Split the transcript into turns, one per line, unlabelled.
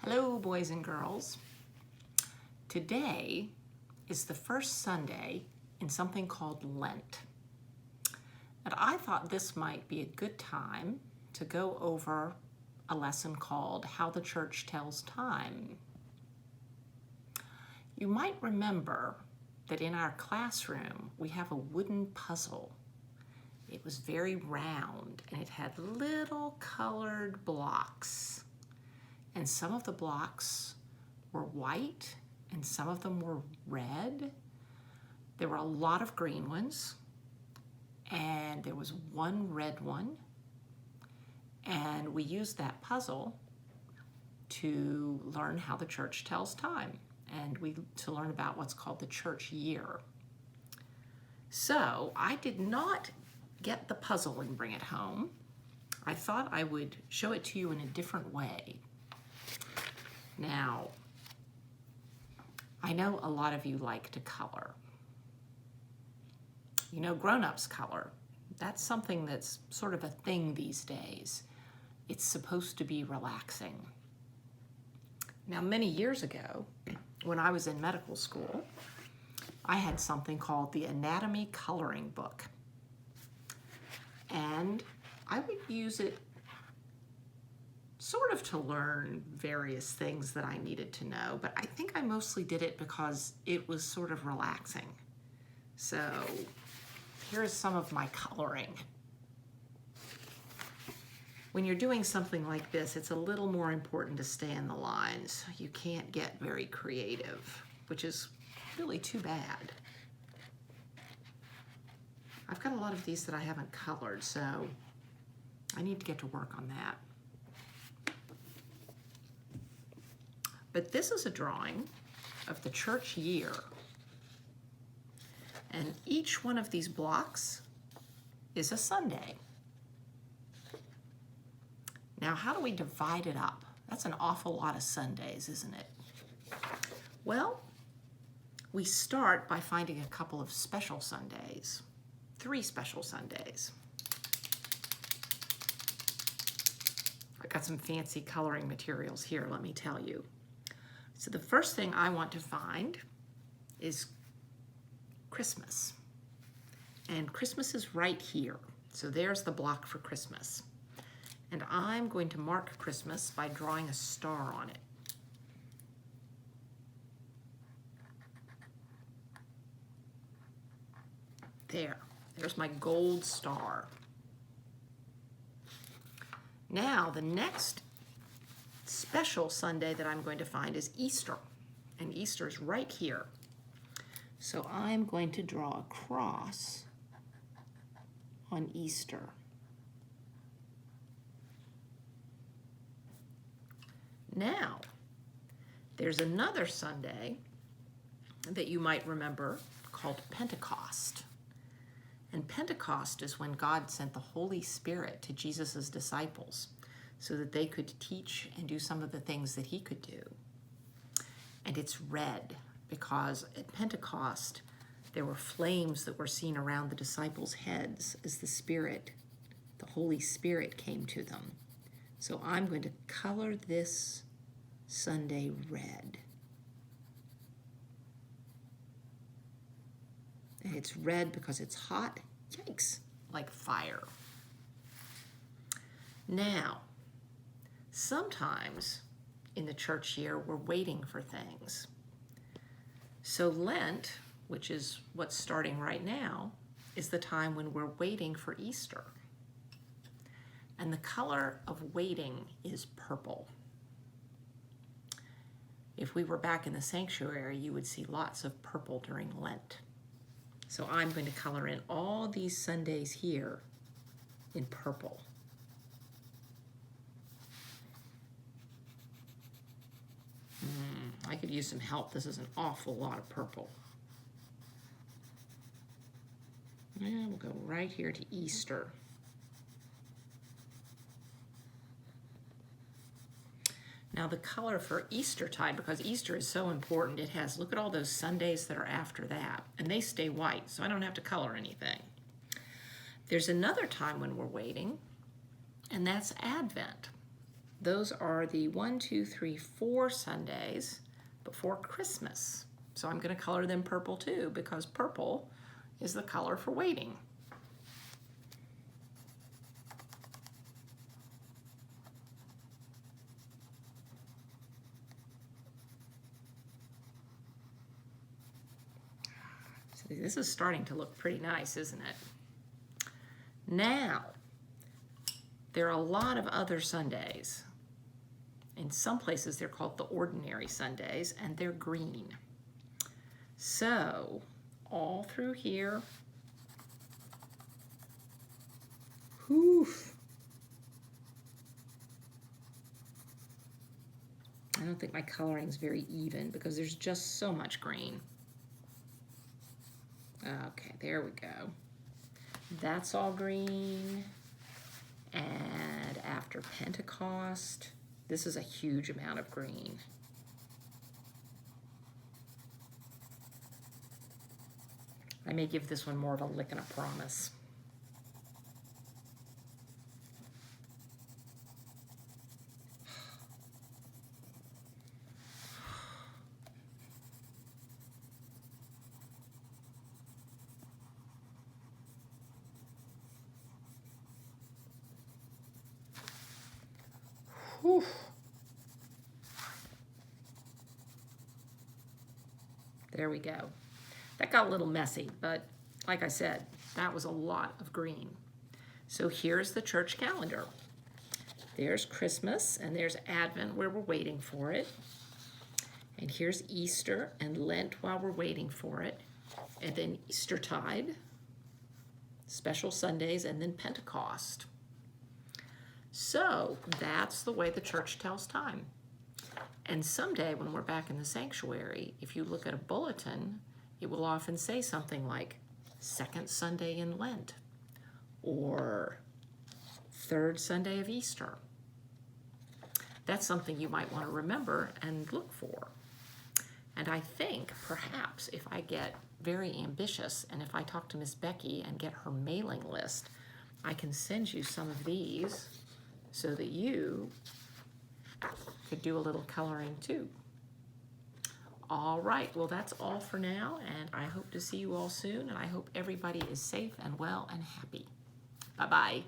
Hello, boys and girls. Today is the first Sunday in something called Lent. And I thought this might be a good time to go over a lesson called How the Church Tells Time. You might remember that in our classroom we have a wooden puzzle. It was very round and it had little colored blocks. And some of the blocks were white and some of them were red. There were a lot of green ones and there was one red one. And we used that puzzle to learn how the church tells time and to learn about what's called the church year. So I did not get the puzzle and bring it home. I thought I would show it to you in a different way. Now, I know a lot of you like to color. You know, grown-ups color. That's something that's sort of a thing these days. It's supposed to be relaxing. Now, many years ago, when I was in medical school, I had something called the anatomy coloring book. And I would use it sort of to learn various things that I needed to know, but I think I mostly did it because it was sort of relaxing. So here's some of my coloring. When you're doing something like this, it's a little more important to stay in the lines. You can't get very creative, which is really too bad. I've got a lot of these that I haven't colored, so I need to get to work on that. But this is a drawing of the church year. And each one of these blocks is a Sunday. Now, how do we divide it up? That's an awful lot of Sundays, isn't it? Well, we start by finding a couple of special Sundays, 3 special Sundays. I got some fancy coloring materials here, let me tell you. So the first thing I want to find is Christmas. And Christmas is right here. So there's the block for Christmas. And I'm going to mark Christmas by drawing a star on it. There's my gold star. Now the next special Sunday that I'm going to find is Easter, and Easter is right here. So I'm going to draw a cross on Easter. Now, there's another Sunday that you might remember called Pentecost. And Pentecost is when God sent the Holy Spirit to Jesus' disciples so that they could teach and do some of the things that he could do. And it's red because at Pentecost, there were flames that were seen around the disciples' heads as the Holy Spirit came to them. So I'm going to color this Sunday red. And it's red because it's hot, yikes, like fire. Now, sometimes in the church year, we're waiting for things. So Lent, which is what's starting right now, is the time when we're waiting for Easter. And the color of waiting is purple. If we were back in the sanctuary, you would see lots of purple during Lent. So I'm going to color in all these Sundays here in purple. I could use some help. This is an awful lot of purple. And we'll go right here to Easter. Now the color for Eastertide, because Easter is so important, it has, look at all those Sundays that are after that, and they stay white, so I don't have to color anything. There's another time when we're waiting, and that's Advent. those are the 1, 2, 3, 4 Sundays before Christmas. So I'm going to color them purple too, because purple is the color for waiting. So this is starting to look pretty nice, isn't it? Now, there are a lot of other Sundays. In some places, they're called the ordinary Sundays, and they're green. So, all through here, I don't think my coloring is very even because there's just so much green. Okay, there we go. That's all green. And after Pentecost, this is a huge amount of green. I may give this one more of a lick and a promise. Whew. There we go. That got a little messy, but like I said, that was a lot of green. So here's the church calendar. There's Christmas and there's Advent where we're waiting for it. And here's Easter and Lent while we're waiting for it. And then Eastertide, special Sundays, and then Pentecost. So that's the way the church tells time. And someday when we're back in the sanctuary, if you look at a bulletin, it will often say something like second Sunday in Lent or third Sunday of Easter. That's something you might want to remember and look for. And I think perhaps if I get very ambitious and if I talk to Miss Becky and get her mailing list, I can send you some of these so that you could do a little coloring too. All right, well, that's all for now, and I hope to see you all soon, and I hope everybody is safe and well and happy. Bye-bye.